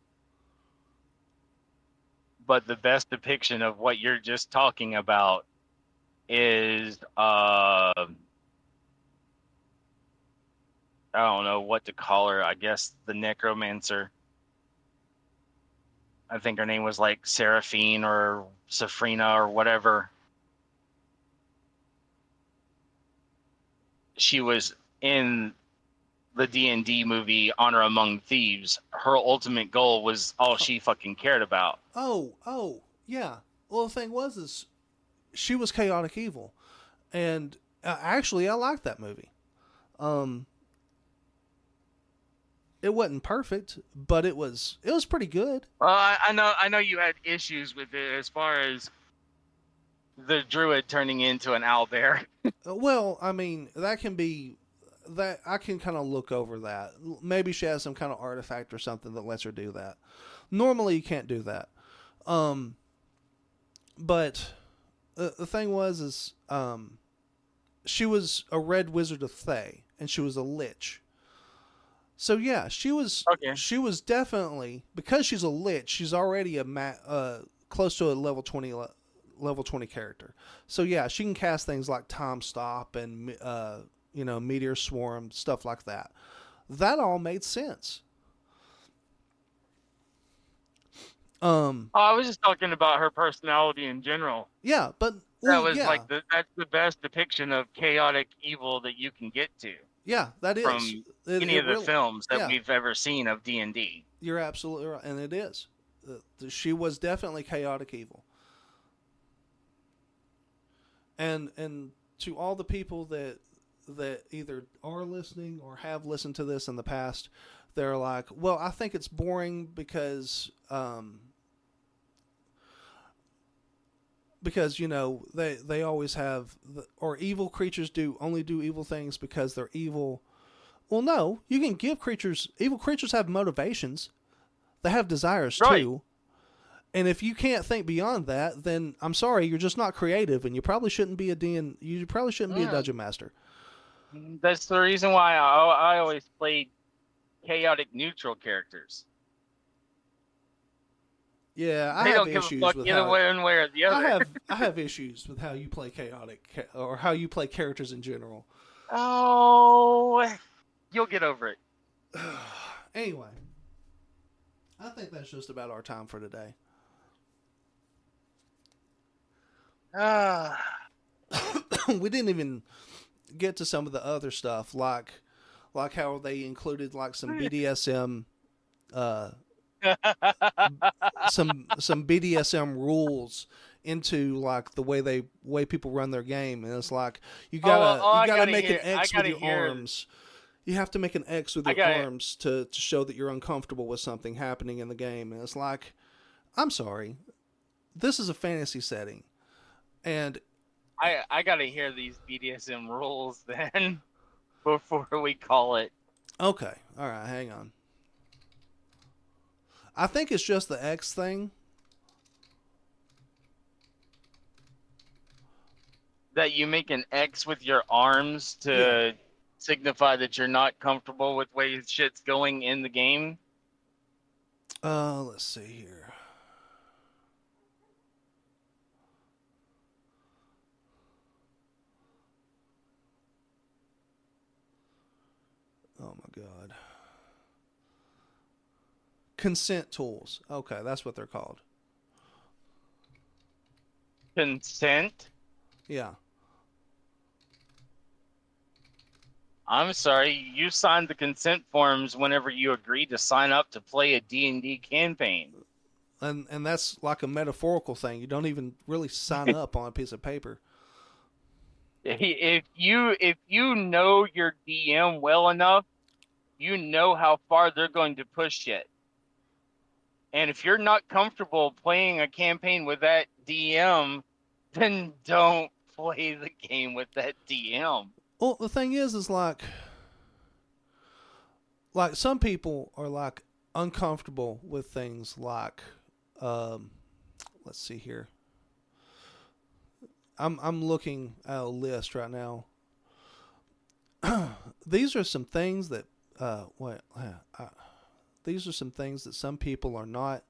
but the best depiction of what you're just talking about is, I don't know what to call her. I guess the necromancer. I think her name was like Seraphine or Safrina or whatever. She was in the D&D movie Honor Among Thieves. Her ultimate goal was all she fucking cared about. Oh, yeah. Well, the thing was, is she was chaotic evil, and actually, I liked that movie. Um, it wasn't perfect, but it was pretty good. Well, I know you had issues with it as far as the druid turning into an owlbear. Well, I mean, that can be that I can kind of look over that. Maybe she has some kind of artifact or something that lets her do that. Normally, you can't do that. Um, but the thing was, is she was a red wizard of Thay, and she was a lich. So yeah, Okay. she was definitely, because she's a lich. She's already close to a level 20 character. So yeah, she can cast things like Time Stop and Meteor Swarm, stuff like that. That all made sense. Oh, I was just talking about her personality in general. Yeah, but That well, was yeah, like that's the best depiction of chaotic evil that you can get to yeah, that is from it. any It of the really, films that yeah, we've ever seen of D&D. you're absolutely right, and it is. She was definitely chaotic evil, and to all the people that either are listening or have listened to this in the past, they're like, well, I think it's boring because they always have or evil creatures do evil things because they're evil. Well, no, you can give evil creatures have motivations. They have desires Right. too. And if you can't think beyond that, then I'm sorry, you're just not creative, and you probably shouldn't be you probably shouldn't be a Yeah. dungeon master. That's the reason why I always played chaotic neutral characters. Yeah, I They have don't give a issues fuck with either how one way or the I other. have I have issues with how you play or how you play characters in general. Oh, you'll get over it. Anyway, I think that's just about our time for today. Ah. We didn't even get to some of the other stuff, like how they included like some BDSM, uh, some BDSM rules into like the way people run their game, and it's like you I gotta gotta make an hear. I X with gotta your hear. arms. You have to make an X with I your gotta. arms to show that you're uncomfortable with something happening in the game, and it's like, I'm sorry, this is a fantasy setting, and I gotta hear these BDSM rules then before we call it. okay, all right, hang on. I think it's just the X thing. That you make an X with your arms Yeah. to signify that you're not comfortable with way shit's going in the game. Let's see here. Oh my god. Consent tools. Okay, that's what they're called. Consent. Yeah. I'm sorry, you signed the consent forms whenever you agreed to sign up to play a D&D campaign. And that's like a metaphorical thing. You don't even really sign up on a piece of paper. If you know your DM well enough, you know how far they're going to push it. And if you're not comfortable playing a campaign with that DM, then don't play the game with that DM. Well, the thing is like like some people are like uncomfortable with things like, let's see here. I'm looking at a list right now. These are some things that these are some things that some people are not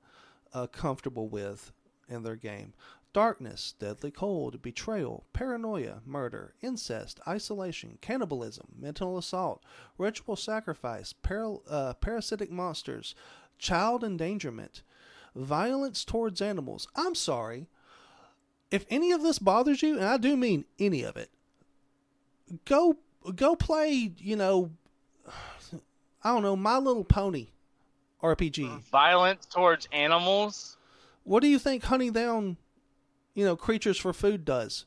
comfortable with in their game. Darkness, deadly cold, betrayal, paranoia, murder, incest, isolation, cannibalism, mental assault, ritual sacrifice, parasitic monsters, child endangerment, violence towards animals. I'm sorry. If any of this bothers you, and I do mean any of it, go play, I don't know, My Little Pony RPG. Violence towards animals. What do you think hunting down, creatures for food does?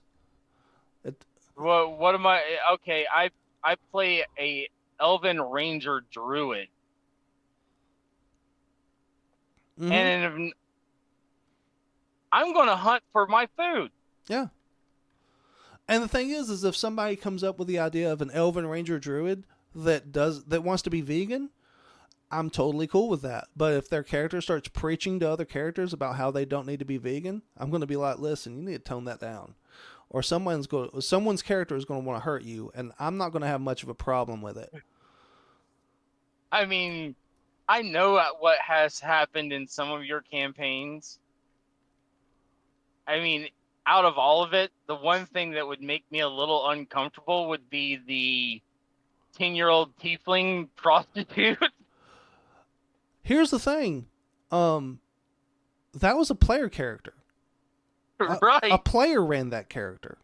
What am I? Okay, I play a Elven Ranger Druid, Mm-hmm. and I'm gonna hunt for my food. Yeah. And the thing is if somebody comes up with the idea of an Elven Ranger Druid that wants to be vegan, I'm totally cool with that. But if their character starts preaching to other characters about how they don't need to be vegan, I'm going to be like, listen, you need to tone that down. Or someone's character is going to want to hurt you, and I'm not going to have much of a problem with it. I mean, I know what has happened in some of your campaigns. I mean, out of all of it, the one thing that would make me a little uncomfortable would be the 10-year-old tiefling prostitute. Here's the thing. That was a player character. Right. A player ran that character.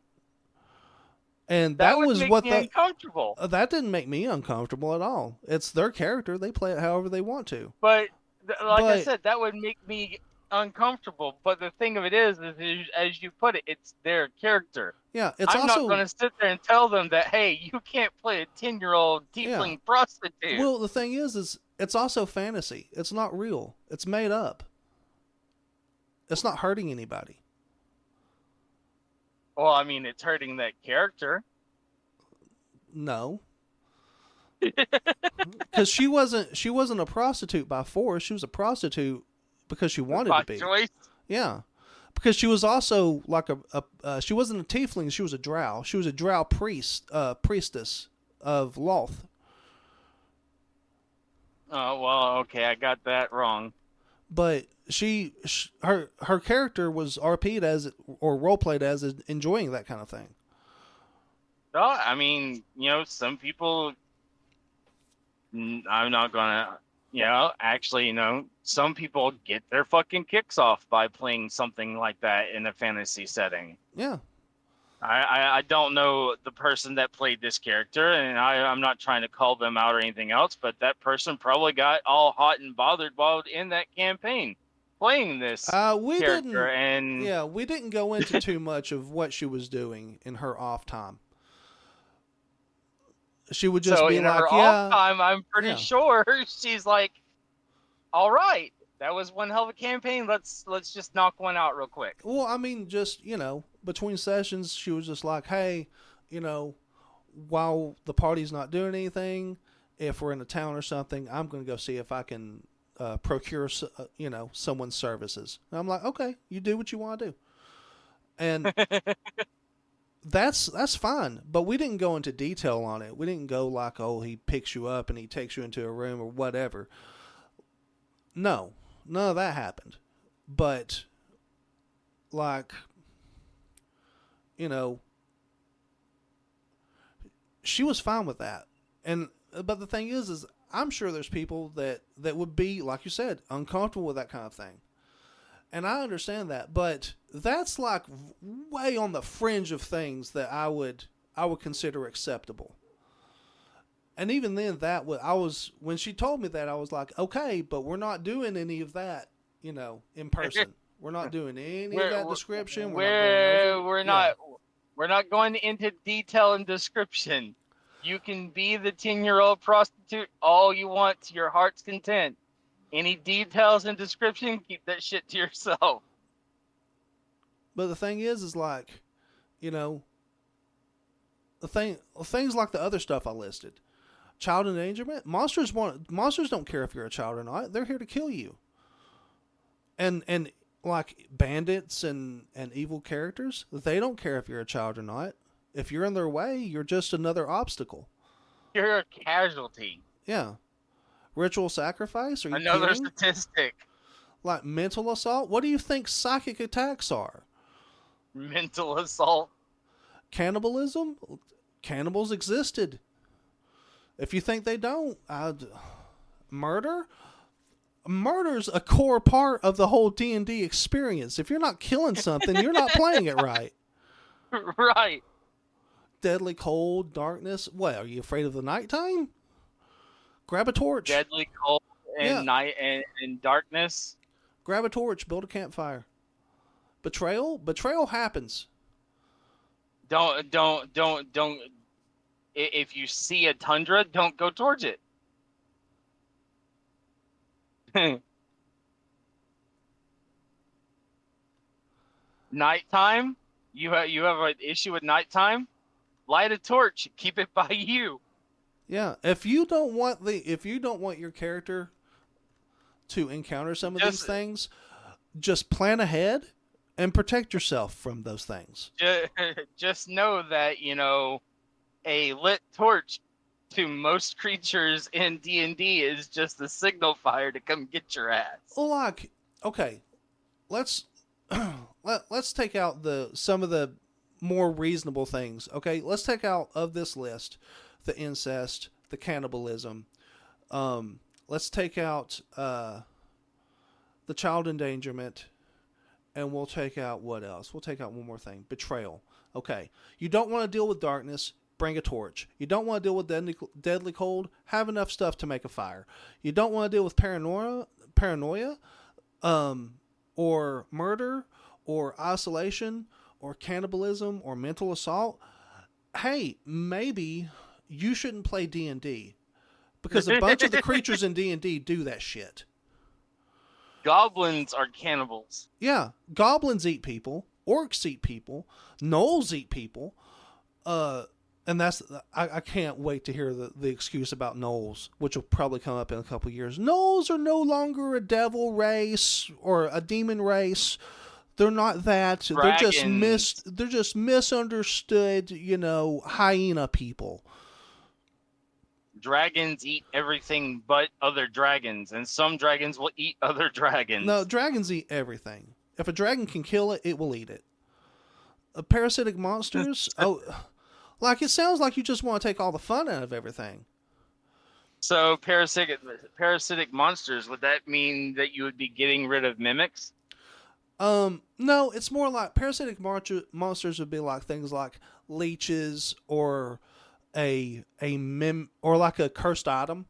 And that was make what me uncomfortable. That didn't make me uncomfortable at all. It's their character. They play it however they want to. But I said, that would make me uncomfortable. But the thing of it is as you put it, it's their character. Yeah, I'm not going to sit there and tell them that, hey, you can't play a 10-year-old tiefling prostitute. Well, the thing is it's also fantasy. It's not real. It's made up. It's not hurting anybody. Well, I mean, it's hurting that character. No. Because she wasn't a prostitute by force. She was a prostitute because she wanted to be. Choice. Yeah. Because she was also like she wasn't a tiefling, she was a drow. She was a drow priestess of Loth. Oh, well, okay, I got that wrong. But her character was RP'd as, or roleplayed as, enjoying that kind of thing. Well, I mean, some people, I'm not gonna, actually, some people get their fucking kicks off by playing something like that in a fantasy setting. Yeah. I don't know the person that played this character, and I'm not trying to call them out or anything else, but that person probably got all hot and bothered while in that campaign playing this character. We didn't go into too much of what she was doing in her off time. She would just be in like, her off time, I'm pretty sure she's like, all right, that was one hell of a campaign. Let's just knock one out real quick. Well, I mean, just, between sessions, she was just like, hey, while the party's not doing anything, if we're in a town or something, I'm going to go see if I can procure, someone's services. And I'm like, okay, you do what you want to do. And that's fine. But we didn't go into detail on it. We didn't go like, oh, he picks you up and he takes you into a room or whatever. No, none of that happened. But, like, she was fine with that. But the thing is I'm sure there's people that would be, like you said, uncomfortable with that kind of thing. And I understand that, but that's like way on the fringe of things that I would consider acceptable. And even then, when she told me that, I was like, okay, but we're not doing any of that, in person. We're not doing any of that description. We're not going into detail and description. You can be the 10-year-old prostitute all you want to your heart's content. Any details and description, keep that shit to yourself. But the thing is like, things like the other stuff I listed. Child endangerment. Monsters don't care if you're a child or not. They're here to kill you. And like bandits and evil characters, they don't care if you're a child or not. If you're in their way, you're just another obstacle. You're a casualty. Yeah. Ritual sacrifice? Are you Another kidding? statistic. Like mental assault? What do you think psychic attacks are? Mental assault. Cannibalism? Cannibals existed. If you think they don't, murder? Murder's a core part of the whole D&D experience. If you're not killing something, you're not playing it right. Right. Deadly cold, darkness. What, are you afraid of the nighttime? Grab a torch. Deadly cold and night and darkness. Grab a torch, build a campfire. Betrayal? Betrayal happens. Don't. If you see a tundra, don't go towards it. Nighttime? You have an issue with nighttime? Light a torch. Keep it by you. Yeah. If you don't want your character to encounter some of these things, just plan ahead and protect yourself from those things. Just know that, a lit torch to most creatures in D&D is just a signal fire to come get your ass. Well, like, okay, let's take out some of the more reasonable things. Okay, let's take out of this list the incest, the cannibalism. Let's take out the child endangerment, and we'll take out what else? We'll take out one more thing: betrayal. Okay, you don't want to deal with darkness. Bring a torch. You don't want to deal with deadly cold. Have enough stuff to make a fire. You don't want to deal with paranoia, or murder, or isolation, or cannibalism, or mental assault. Hey, maybe you shouldn't play D&D because a bunch of the creatures in D&D do that shit. Goblins are cannibals. Yeah, goblins eat people. Orcs eat people. Gnolls eat people. And I can't wait to hear the excuse about gnolls, which will probably come up in a couple of years. Gnolls are no longer a devil race or a demon race. They're not that. Dragons. They're just misunderstood, hyena people. Dragons eat everything but other dragons, and some dragons will eat other dragons. No, dragons eat everything. If a dragon can kill it, it will eat it. Parasitic monsters? Like, it sounds like you just want to take all the fun out of everything. So parasitic monsters, would that mean that you would be getting rid of mimics? No, it's more like parasitic monsters would be like things like leeches or a cursed item,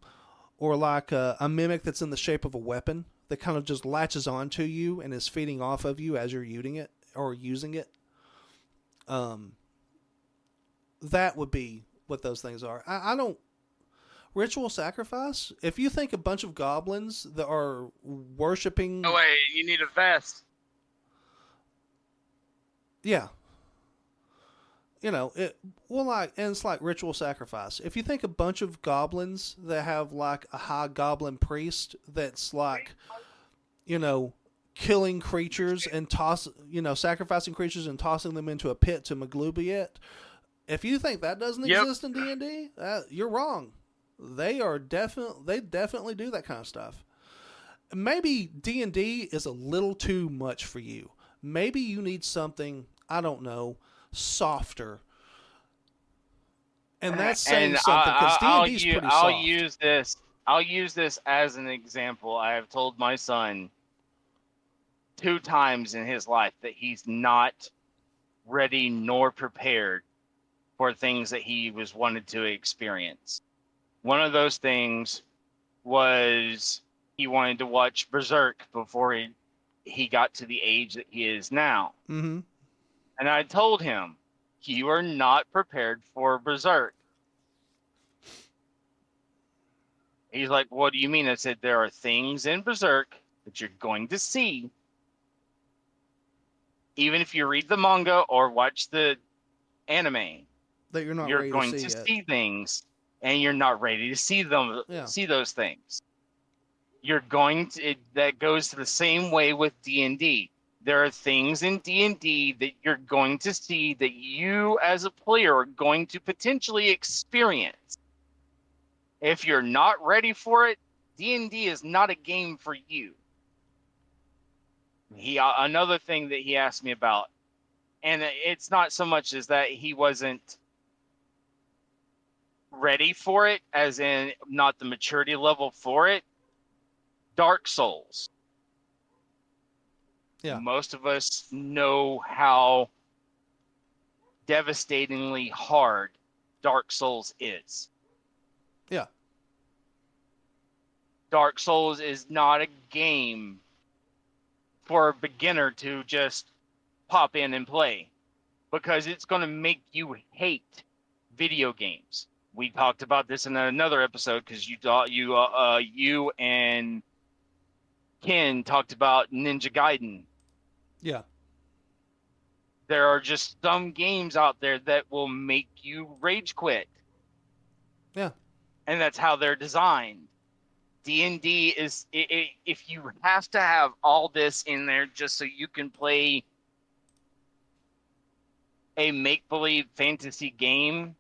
or like a mimic that's in the shape of a weapon that kind of just latches onto you and is feeding off of you as you're using it. That would be what those things are. I don't... Ritual sacrifice? If you think a bunch of goblins that are worshipping... Oh, wait, you need a vest. Yeah. It's like ritual sacrifice. If you think a bunch of goblins that have like a high goblin priest that's like, killing creatures and sacrificing creatures and tossing them into a pit to Maglubiet. If you think that doesn't exist in D&D, you're wrong. They definitely do that kind of stuff. Maybe D&D is a little too much for you. Maybe you need something, I don't know, softer. And that's saying something, because D&D's pretty soft. I'll use this as an example. I have told my son 2 times in his life that he's not ready nor prepared for things that he was wanted to experience. One of those things was he wanted to watch Berserk before he got to the age that he is now. Mm-hmm. And I told him, you are not prepared for Berserk. He's like, what do you mean? I said, there are things in Berserk that you're going to see. Even if you read the manga or watch the anime, that you're not you're ready going to see to yet. see things and you're not ready to see those things. You're going to that goes the same way with D&D. There are things in D&D that you're going to see that you as a player are going to potentially experience. If you're not ready for it, D&D is not a game for you. Another thing that he asked me about, and it's not so much as that he wasn't ready for it, as in not the maturity level for it. Dark Souls. Yeah. Most of us know how devastatingly hard Dark Souls is. Yeah. Dark Souls is not a game for a beginner to just pop in and play, because it's going to make you hate video games. We talked about this in another episode because you and Ken talked about Ninja Gaiden. Yeah. There are just some games out there that will make you rage quit. Yeah. And that's how they're designed. D&D is, if you have to have all this in there just so you can play a make-believe fantasy game,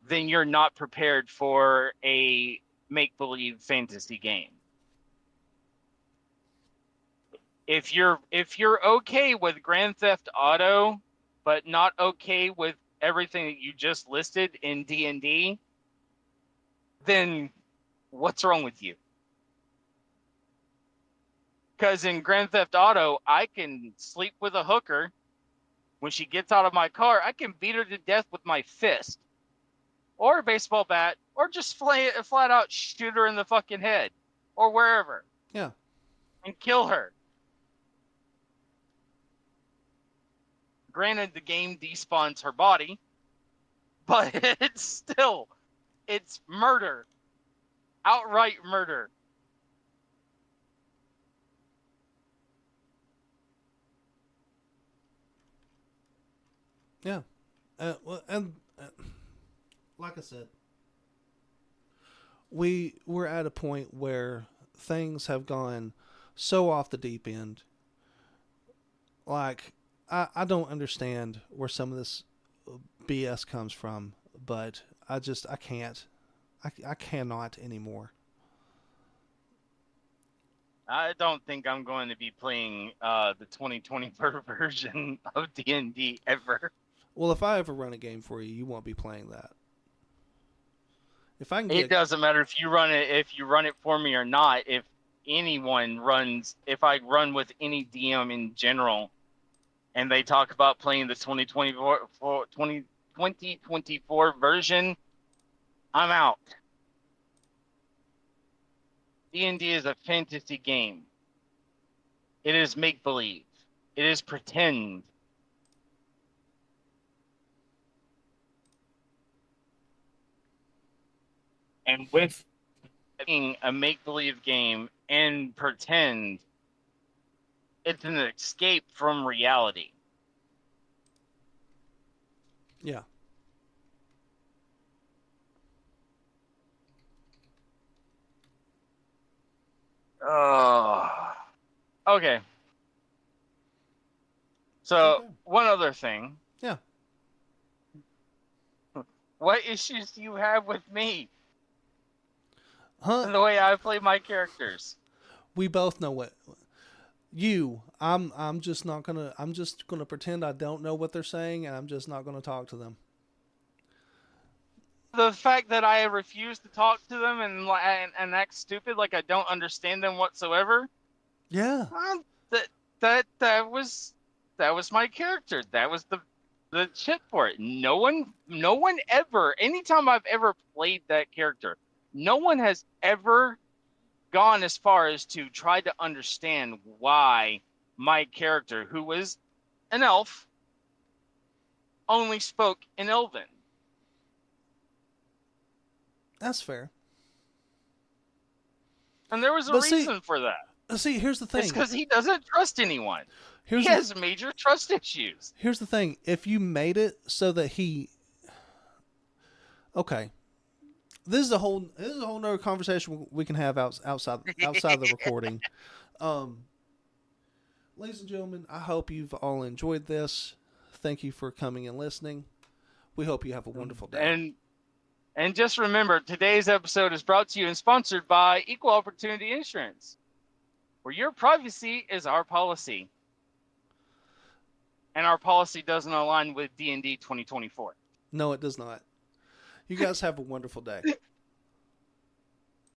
then you're not prepared for a make-believe fantasy game. If you're okay with Grand Theft Auto, but not okay with everything that you just listed in D&D, then what's wrong with you? Because in Grand Theft Auto, I can sleep with a hooker. When she gets out of my car, I can beat her to death with my fist, or a baseball bat, or just flat out shoot her in the fucking head, or wherever. Yeah. And kill her. Granted, the game despawns her body, but it's murder. Outright murder. Yeah. Like I said, we're at a point where things have gone so off the deep end. Like, I don't understand where some of this BS comes from, but I can't. I cannot anymore. I don't think I'm going to be playing the 2024 version of D&D ever. Well, if I ever run a game for you, you won't be playing that. If I can It doesn't matter if you run it for me or not. If I run with any DM in general, and they talk about playing the 2024 version, I'm out. D&D is a fantasy game. It is make-believe. It is pretend. And with being a make-believe game and pretend, it's an escape from reality. Yeah. Okay. So, one other thing. Yeah. What issues do you have with me? Huh? And the way I play my characters. We both know what I'm just gonna pretend I don't know what they're saying, and I'm just not gonna talk to them. The fact that I refuse to talk to them and act stupid like I don't understand them whatsoever. Yeah. That was my character. That was the shit for it. No one ever, anytime I've ever played that character, no one has ever gone as far as to try to understand why my character, who was an elf, only spoke in Elven. That's fair. And there was a reason for that. See, here's the thing. It's because he doesn't trust anyone. He has major trust issues. Here's the thing. If you made it so that okay, this is a whole nother conversation we can have outside the recording. Um, Ladies and gentlemen, I hope you've all enjoyed this. Thank you for coming and listening. We hope you have a wonderful day. And just remember, today's episode is brought to you and sponsored by Equal Opportunity Insurance, where your privacy is our policy. And our policy doesn't align with D&D 2024. No, it does not. You guys have a wonderful day.